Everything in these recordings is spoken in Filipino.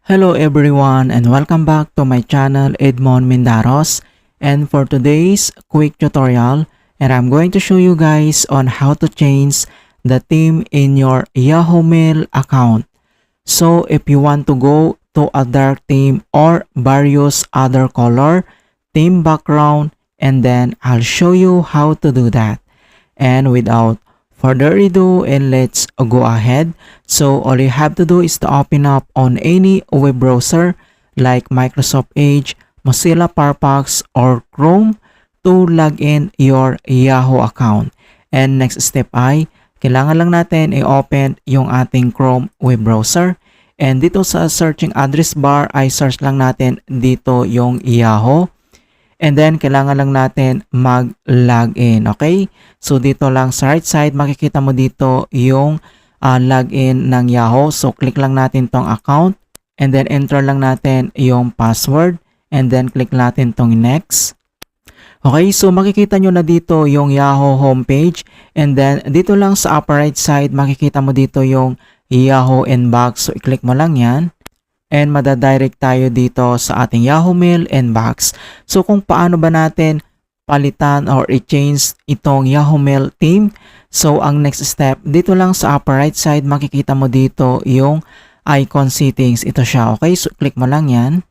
Hello everyone and welcome back to my channel Edmond Mindaros, and for today's quick tutorial I'm going to show you guys on how to change the theme in your Yahoo Mail account. So if you want to go to a dark theme or various other color theme background, and then I'll show you how to do that. And without further ado, and let's go ahead. So all you have to do is to open up on any web browser like Microsoft Edge, Mozilla Firefox, or Chrome to log in your Yahoo account. And next step ay kailangan lang natin i-open yung ating Chrome web browser. And dito sa searching address bar ay search lang natin dito yung Yahoo. And then, kailangan lang natin mag-login, okay? So, dito lang sa right side, makikita mo dito yung login ng Yahoo. So, click lang natin tong account. And then, enter lang natin yung password. And then, click natin tong next. Okay, so makikita nyo na dito yung Yahoo homepage. And then, dito lang sa upper right side, makikita mo dito yung Yahoo inbox. So, i-click mo lang yan. And madadirect tayo dito sa ating Yahoo Mail inbox. So kung paano ba natin palitan or i-change itong Yahoo Mail theme. So ang next step, dito lang sa upper right side, makikita mo dito yung icon settings. Ito siya, okay? So click mo lang yan.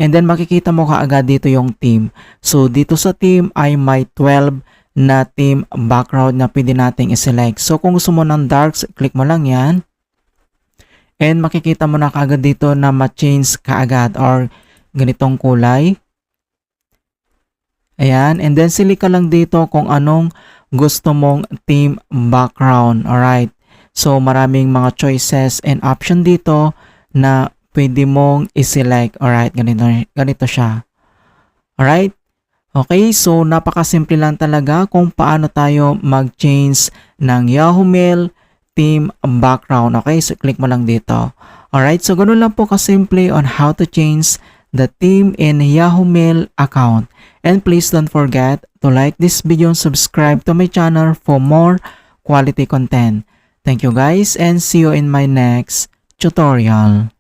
And then makikita mo kaagad dito yung theme. So dito sa theme ay may 12 na theme background na pwede nating i-select. So kung gusto mo ng darks, click mo lang yan. And makikita mo na kaagad dito na ma-change kaagad or ganitong kulay. Ayan. And then select ka lang dito kung anong gusto mong theme background. Alright. So maraming mga choices and option dito na pwede mong i-select. Alright. Ganito siya. Alright. Okay. So napakasimple lang talaga kung paano tayo mag-change ng Yahoo Mail theme background. Okay, so click mo lang dito. Alright, so ganun lang po kasimple on how to change the theme in Yahoo Mail account. And please don't forget to like this video and subscribe to my channel for more quality content. Thank you guys and see you in my next tutorial.